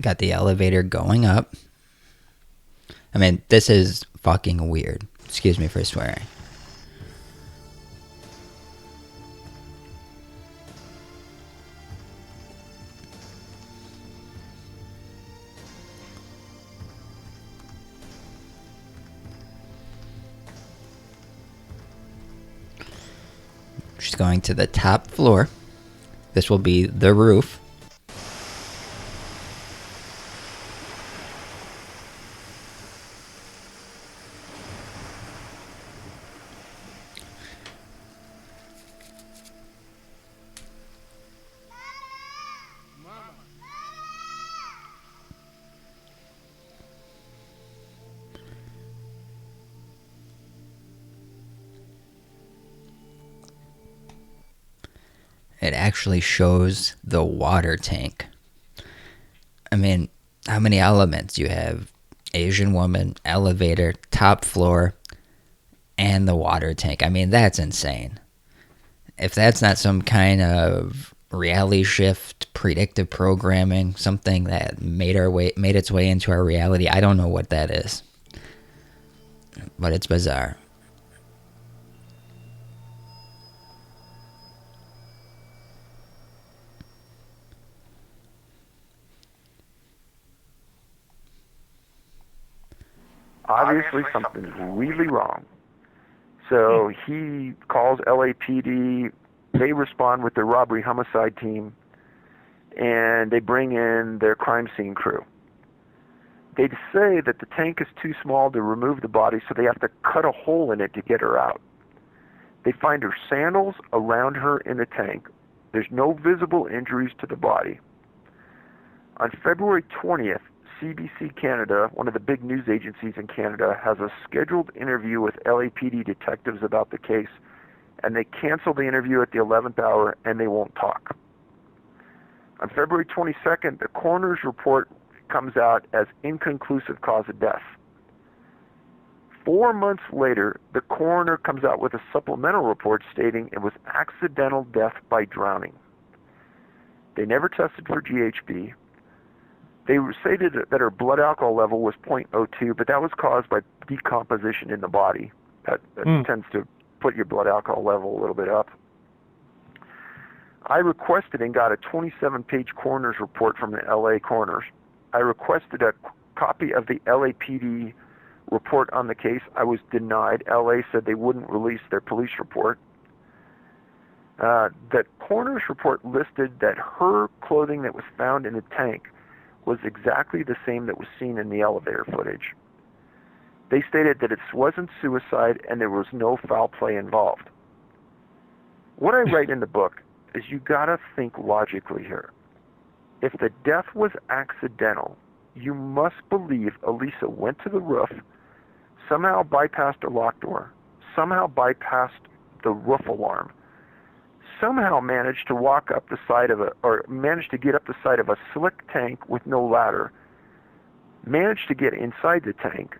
Got the elevator going up. I mean, this is fucking weird. Excuse me for swearing. She's going to the top floor. This will be the roof. It actually shows the water tank. I mean, how many elements you have? Asian woman, elevator, top floor, and the water tank. I mean, that's insane. if that's not some kind of reality shift, predictive programming, something that made its way into our reality, I don't know what that is. But it's bizarre. Obviously, something's really wrong. So he calls LAPD. They respond with their robbery homicide team, and they bring in their crime scene crew. They say that the tank is too small to remove the body, so they have to cut a hole in it to get her out. They find her sandals around her in the tank. There's no visible injuries to the body. On February 20th, CBC Canada, one of the big news agencies in Canada, has a scheduled interview with LAPD detectives about the case, and they cancel the interview at the 11th hour, and they won't talk. On February 22nd, the coroner's report comes out as inconclusive cause of death. 4 months later, the coroner comes out with a supplemental report stating it was accidental death by drowning. They never tested for GHB. They stated that her blood alcohol level was 0.02, but that was caused by decomposition in the body. That tends to put your blood alcohol level a little bit up. I requested and got a 27-page coroner's report from the LA coroners. I requested a copy of the LAPD report on the case. I was denied. LA said they wouldn't release their police report. The coroner's report listed that her clothing that was found in the tank was exactly the same that was seen in the elevator footage. They stated that it wasn't suicide and there was no foul play involved. What I write in the book is you gotta think logically here. If the death was accidental, you must believe Elisa went to the roof, somehow bypassed a locked door, somehow bypassed the roof alarm, somehow managed to walk up the side of managed to get up the side of a slick tank with no ladder, managed to get inside the tank,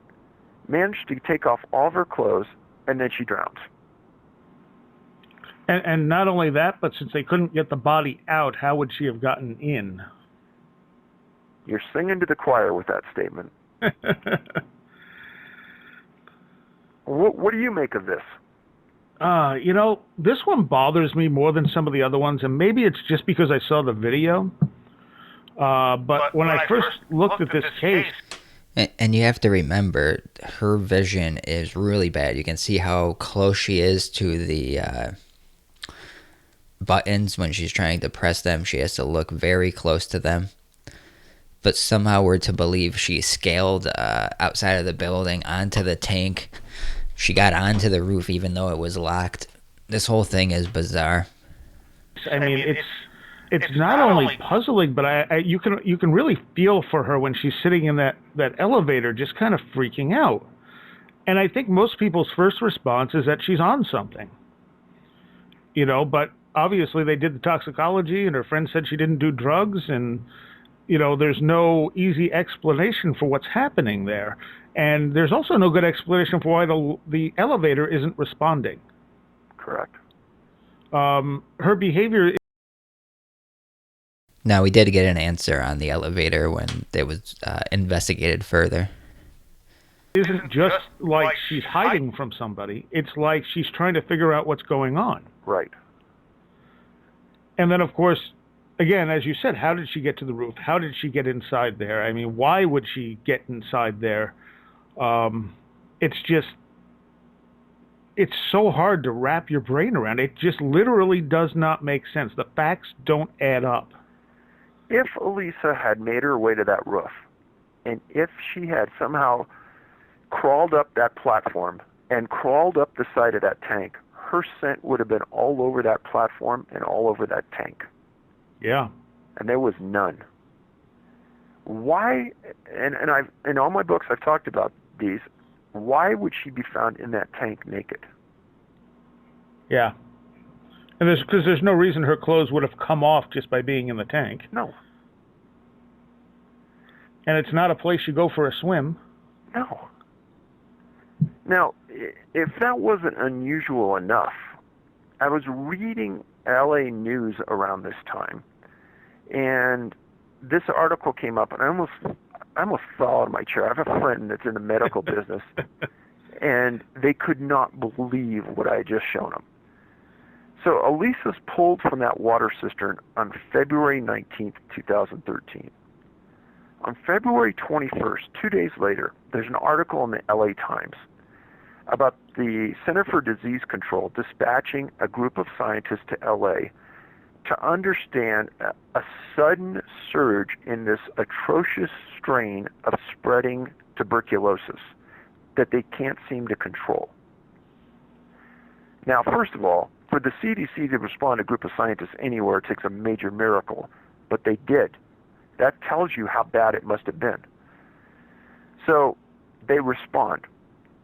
managed to take off all of her clothes, and then she drowns. And not only that, but since they couldn't get the body out, how would she have gotten in? You're singing to the choir with that statement. What do you make of this? This one bothers me more than some of the other ones, and maybe it's just because I saw the video. But when I first looked at this case... And you have to remember, her vision is really bad. You can see how close she is to the buttons when she's trying to press them. She has to look very close to them. But somehow we're to believe she scaled outside of the building onto the tank. She got onto the roof even though it was locked. This whole thing is bizarre. I mean, it's not only puzzling, but you can really feel for her when she's sitting in that elevator, just kind of freaking out. And I think most people's first response is that she's on something. But obviously they did the toxicology, and her friend said she didn't do drugs, and there's no easy explanation for what's happening there. And there's also no good explanation for why the elevator isn't responding. Correct. Her behavior... Now, we did get an answer on the elevator when it was investigated further. It isn't just like she's hiding from somebody. It's like she's trying to figure out what's going on. Right. And then, of course, again, as you said, how did she get to the roof? How did she get inside there? I mean, why would she get inside there? It's so hard to wrap your brain around. It just literally does not make sense. The facts don't add up. If Elisa had made her way to that roof, and if she had somehow crawled up that platform and crawled up the side of that tank, her scent would have been all over that platform and all over that tank. Yeah. And there was none. Why, and I've in all my books I've talked about these, why would she be found in that tank naked? Yeah. And because there's no reason her clothes would have come off just by being in the tank. No. And it's not a place you go for a swim. No. Now, if that wasn't unusual enough, I was reading LA news around this time, and this article came up, and I almost fell out of my chair. I have a friend that's in the medical business, and they could not believe what I had just shown them. So Elisa's pulled from that water cistern on February 19th, 2013. On February 21st, 2 days later, there's an article in the LA Times about the Center for Disease Control dispatching a group of scientists to LA to understand a sudden surge in this atrocious strain of spreading tuberculosis that they can't seem to control. Now, first of all, for the CDC to respond to a group of scientists anywhere takes a major miracle, but they did. That tells you how bad it must have been. So they respond,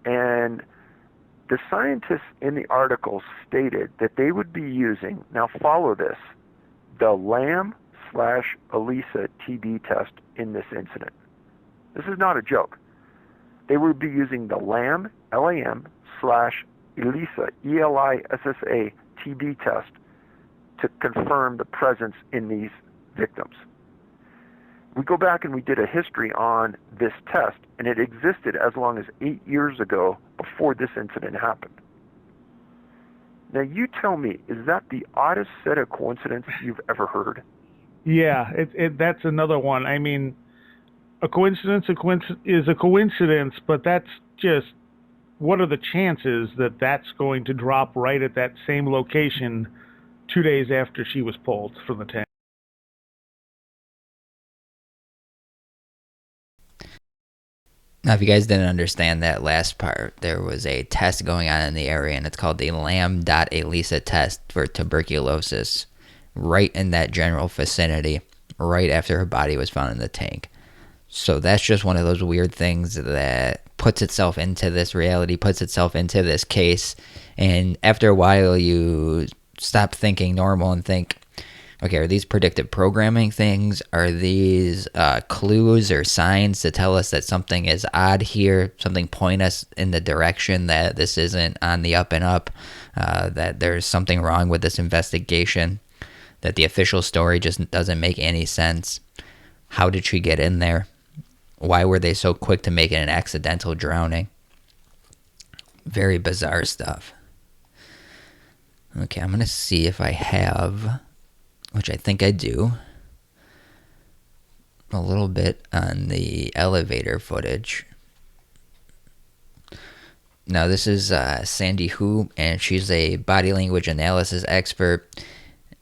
and the scientists in the article stated that they would be using, now follow this, the Lamb/Elisa TB test in this incident. This is not a joke. They would be using the Lamb, Lam/Elisa, ELISSA TB test to confirm the presence in these victims. We go back and we did a history on this test, and it existed as long as 8 years ago before this incident happened. Now you tell me, is that the oddest set of coincidences you've ever heard? Yeah, that's another one. I mean, a coincidence is a coincidence, but that's just, what are the chances that that's going to drop right at that same location 2 days after she was pulled from the tank? Now, if you guys didn't understand that last part, there was a test going on in the area, and it's called the Lamb.Elisa test for tuberculosis, right in that general vicinity, right after her body was found in the tank. So that's just one of those weird things that puts itself into this reality, puts itself into this case, and after a while you stop thinking normal and think, okay, are these predictive programming things? Are these clues or signs to tell us that something is odd here, something point us in the direction that this isn't on the up and up, that there's something wrong with this investigation, that the official story just doesn't make any sense? How did she get in there? Why were they so quick to make it an accidental drowning? Very bizarre stuff. Okay, I'm going to see if I have, which I think I do, a little bit on the elevator footage. Now, this is Sandy Hu, and she's a body language analysis expert,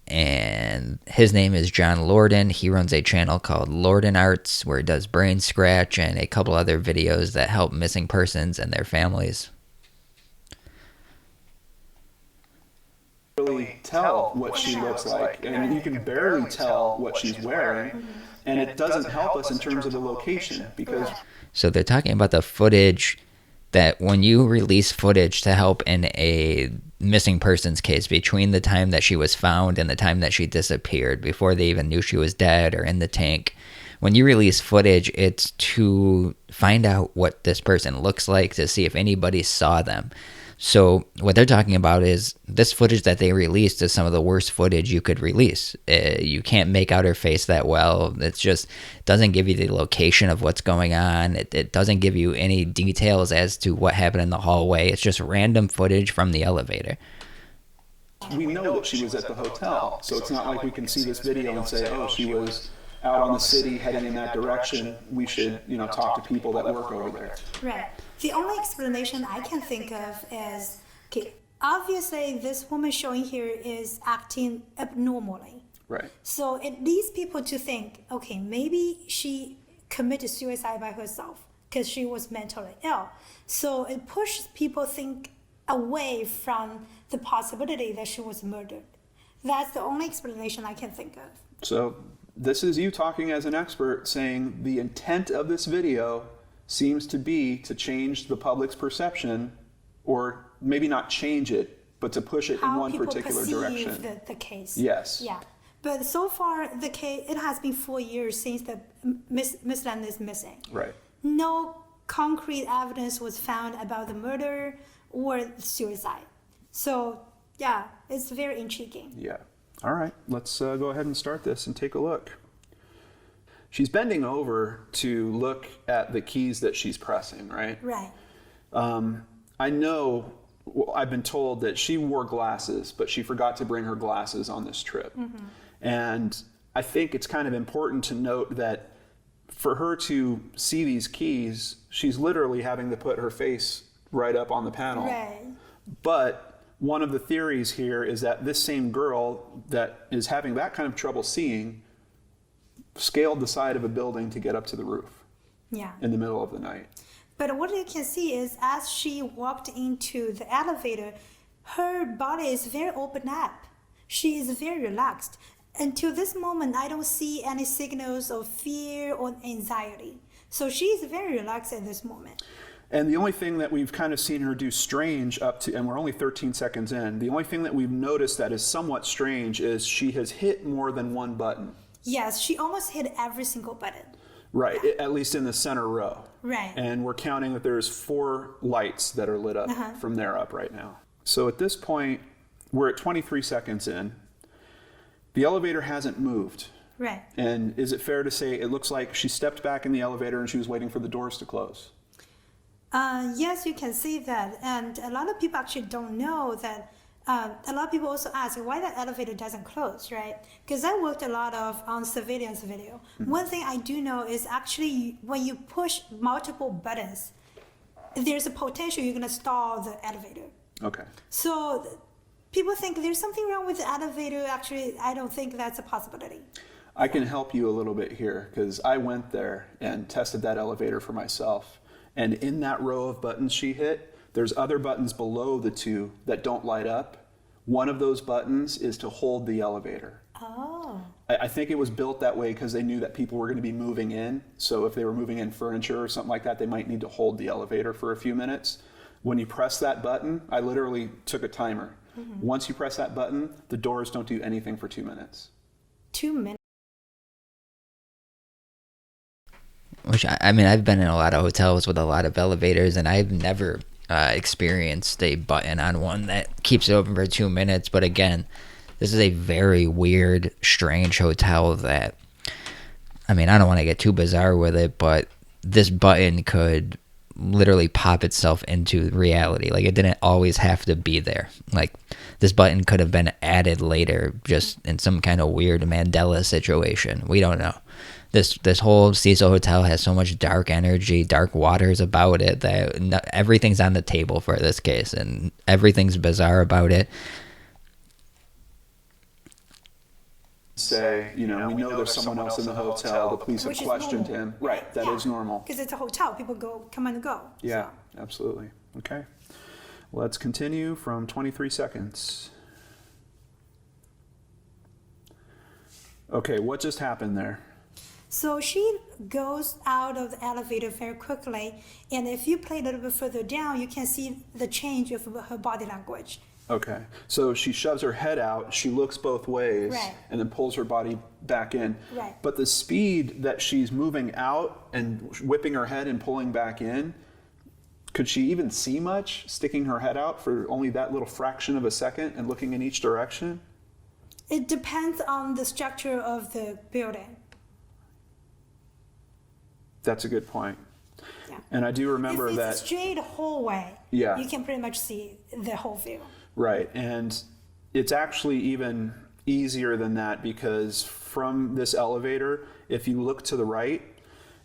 and his name is John Lorden. He runs a channel called Lorden Arts, where he does brain scratch and a couple other videos that help missing persons and their families. Really tell what she looks like, and you can barely tell what she's wearing, and it doesn't help us in terms of the location, because so they're talking about the footage, that when you release footage to help in a missing persons case between the time that she was found and the time that she disappeared, before they even knew she was dead or in the tank, when you release footage, it's to find out what this person looks like, to see if anybody saw them. So what they're talking about is this footage that they released is some of the worst footage you could release. You can't make out her face that well. It just doesn't give you the location of what's going on. It doesn't give you any details as to what happened in the hallway. It's just random footage from the elevator. we know that she was at the hotel, so it's not like we can see this video and say, oh, she was out on the city heading in that direction. We should, talk to people that work over there. Right. The only explanation I can think of is, okay, obviously this woman showing here is acting abnormally. Right. So it leads people to think, okay, maybe she committed suicide by herself because she was mentally ill. So it pushes people think away from the possibility that she was murdered. That's the only explanation I can think of. So this is you talking as an expert saying the intent of this video seems to be to change the public's perception, or maybe not change it, but to push it in one particular direction. The case. Yes. Yeah. But so far, the case, it has been 4 years since the Miss Len is missing. Right. No concrete evidence was found about the murder or suicide. So Yeah, it's very intriguing. Yeah. All right, let's go ahead and start this and take a look. She's bending over to look at the keys that she's pressing, right? Right. I know, I've been told that she wore glasses, but she forgot to bring her glasses on this trip. Mm-hmm. And I think it's kind of important to note that for her to see these keys, she's literally having to put her face right up on the panel. Right. But one of the theories here is that this same girl that is having that kind of trouble seeing scaled the side of a building to get up to the roof. Yeah. In the middle of the night. But what you can see is as she walked into the elevator, her body is very open up. She is very relaxed. Until this moment, I don't see any signals of fear or anxiety. So she is very relaxed at this moment. And the only thing that we've kind of seen her do strange up to, and we're only 13 seconds in, the only thing that we've noticed that is somewhat strange is she has hit more than one button. Yes, she almost hit every single button. Right, at least in the center row. Right. And we're counting that there's 4 lights that are lit up from there up right now. So at this point, we're at 23 seconds in. The elevator hasn't moved. Right. And is it fair to say it looks like she stepped back in the elevator and she was waiting for the doors to close? Yes, you can see that. And a lot of people actually don't know that. A lot of people also ask why that elevator doesn't close, right? Because I worked a lot on surveillance video. Mm-hmm. One thing I do know is actually when you push multiple buttons, there's a potential you're going to stall the elevator. Okay. So people think there's something wrong with the elevator. Actually, I don't think that's a possibility. I can help you a little bit here because I went there and tested that elevator for myself. And in that row of buttons she hit, there's other buttons below the 2 that don't light up. One of those buttons is to hold the elevator. Oh. I think it was built that way because they knew that people were going to be moving in. So if they were moving in furniture or something like that, they might need to hold the elevator for a few minutes. When you press that button, I literally took a timer. Mm-hmm. Once you press that button, the doors don't do anything for 2 minutes. 2 minutes? Which, I mean, I've been in a lot of hotels with a lot of elevators, and I've never experienced a button on one that keeps it open for 2 minutes. But again, this is a very weird, strange hotel that, I mean, I don't want to get too bizarre with it, but this button could literally pop itself into reality. Like, it didn't always have to be there. Like, this button could have been added later just in some kind of weird Mandela situation. We don't know. This whole Cecil Hotel has so much dark energy, dark waters about it that everything's on the table for this case, and everything's bizarre about it. Say, you know, we know there's someone else in the hotel. The police have questioned him. Right, that is normal. Because it's a hotel. People come and go. Yeah, absolutely. Okay. Let's continue from 23 seconds. Okay, what just happened there? So she goes out of the elevator very quickly, and if you play a little bit further down, you can see the change of her body language. Okay, so she shoves her head out, she looks both ways, right, and then pulls her body back in. Right. But the speed that she's moving out and whipping her head and pulling back in, could she even see much, sticking her head out for only that little fraction of a second and looking in each direction? It depends on the structure of the building. That's a good point. Yeah. And I do remember if that. It's a straight hallway. Yeah. You can pretty much see the whole view. Right. And it's actually even easier than that because from this elevator, if you look to the right,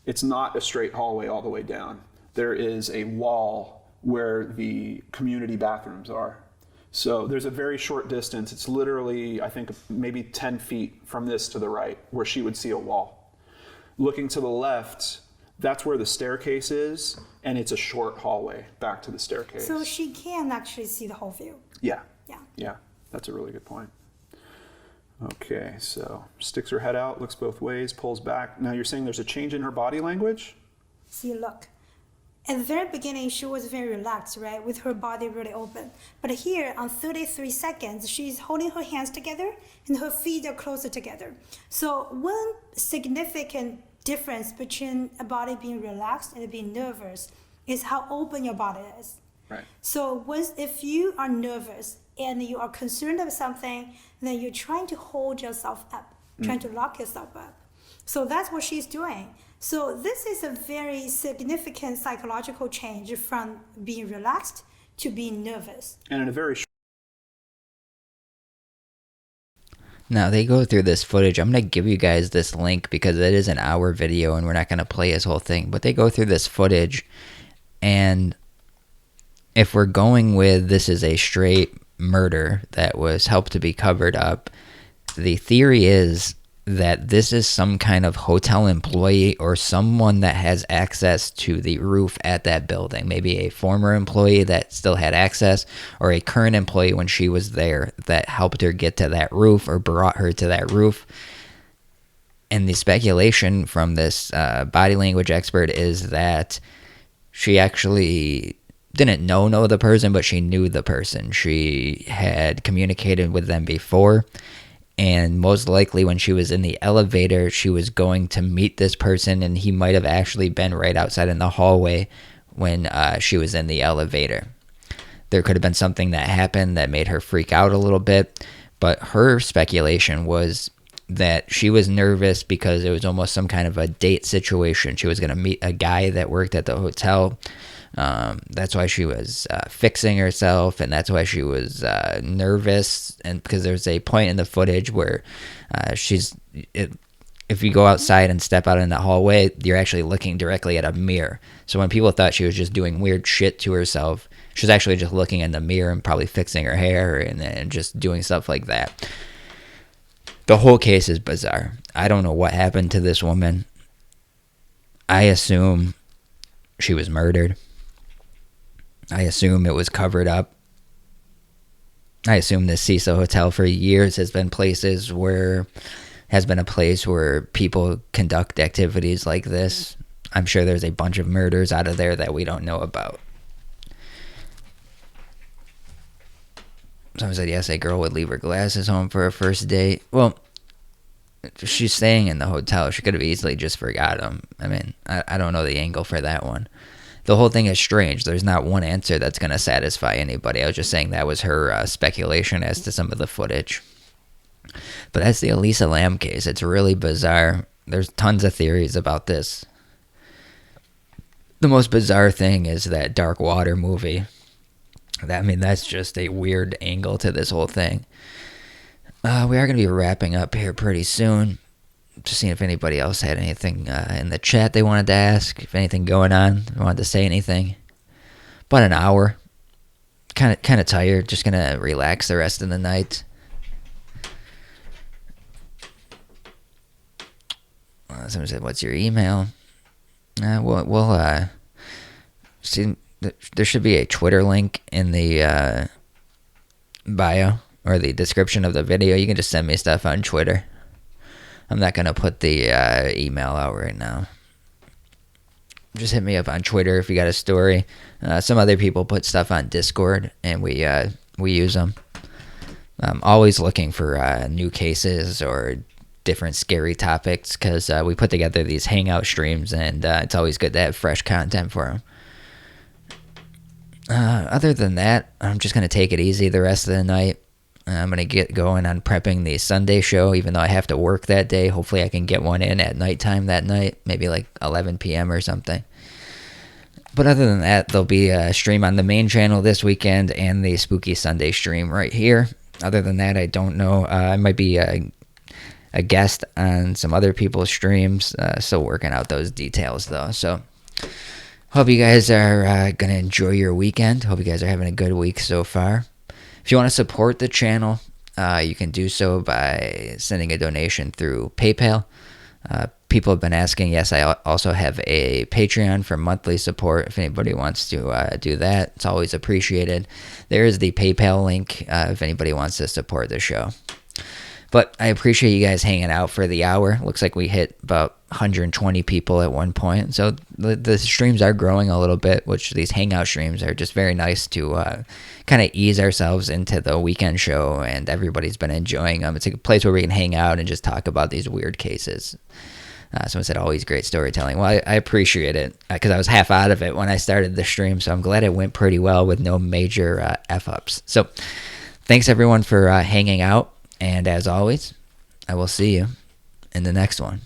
it's not a straight hallway all the way down. There is a wall where the community bathrooms are. So there's a very short distance. It's literally, I think, maybe 10 feet from this to the right where she would see a wall. Looking to the left, that's where the staircase is, and it's a short hallway back to the staircase. So she can actually see the whole view. Yeah. Yeah. Yeah, that's a really good point. Okay, so sticks her head out, looks both ways, pulls back. Now you're saying there's a change in her body language? See, look. At the very beginning, she was very relaxed, right, with her body really open. But here, on 33 seconds, she's holding her hands together and her feet are closer together. So one significant difference between a body being relaxed and being nervous is how open your body is. Right. So if you are nervous and you are concerned of something, then you're trying to hold yourself up, trying to lock yourself up. So that's what she's doing. So this is a very significant psychological change from being relaxed to being nervous. And in a very Now, they go through this footage. I'm going to give you guys this link because it is an hour video and we're not going to play his whole thing. But they go through this footage, and if we're going with this is a straight murder that was helped to be covered up, the theory is that this is some kind of hotel employee or someone that has access to the roof at that building. Maybe a former employee that still had access, or a current employee when she was there that helped her get to that roof or brought her to that roof. And the speculation from this body language expert is that she actually didn't know the person, but she knew the person. She had communicated with them before. And most likely when she was in the elevator, she was going to meet this person, and he might have actually been right outside in the hallway when she was in the elevator. There could have been something that happened that made her freak out a little bit, but her speculation was that she was nervous because it was almost some kind of a date situation. She was going to meet a guy that worked at the hotel. That's why she was fixing herself, and that's why she was nervous. And because there's a point in the footage where if you go outside and step out in the hallway, you're actually looking directly at a mirror. So when people thought she was just doing weird shit to herself, she was actually just looking in the mirror and probably fixing her hair and just doing stuff like that. The whole case is bizarre. I don't know what happened to this woman. I assume she was murdered. I assume it was covered up. I assume this Cecil Hotel for years has been a place where people conduct activities like this. I'm sure there's a bunch of murders out of there that we don't know about. Someone said, yes, a girl would leave her glasses home for a first date. Well, she's staying in the hotel. She could have easily just forgot them. I mean, I don't know the angle for that one. The whole thing is strange. There's not one answer that's going to satisfy anybody. I was just saying that was her speculation as to some of the footage. But that's the Elisa Lam case. It's really bizarre. There's tons of theories about this. The most bizarre thing is that Dark Water movie. That's just a weird angle to this whole thing. We are going to be wrapping up here pretty soon. Just seeing if anybody else had anything in the chat they wanted to ask. If anything going on, they wanted to say anything. About an hour. Kind of tired. Just gonna relax the rest of the night. Someone said, "What's your email?" We'll see. There should be a Twitter link in the bio or the description of the video. You can just send me stuff on Twitter. I'm not going to put the email out right now. Just hit me up on Twitter if you got a story. Some other people put stuff on Discord, and we use them. I'm always looking for new cases or different scary topics because we put together these hangout streams, and it's always good to have fresh content for them. Other than that, I'm just going to take it easy the rest of the night. I'm going to get going on prepping the Sunday show, even though I have to work that day. Hopefully I can get one in at nighttime that night, maybe like 11 p.m. or something. But other than that, there'll be a stream on the main channel this weekend and the Spooky Sunday stream right here. Other than that, I don't know. I might be a guest on some other people's streams. Still working out those details, though. So hope you guys are going to enjoy your weekend. Hope you guys are having a good week so far. If you want to support the channel, you can do so by sending a donation through PayPal. People have been asking. Yes, I also have a Patreon for monthly support. If anybody wants to do that, it's always appreciated. There is the PayPal link if anybody wants to support the show. But I appreciate you guys hanging out for the hour. Looks like we hit about 120 people at one point. So the streams are growing a little bit, which these hangout streams are just very nice to kind of ease ourselves into the weekend show, and everybody's been enjoying them. It's a place where we can hang out and just talk about these weird cases. Someone said, always great storytelling. Well, I appreciate it because I was half out of it when I started the stream, so I'm glad it went pretty well with no major F-ups. So thanks everyone for hanging out. And as always, I will see you in the next one.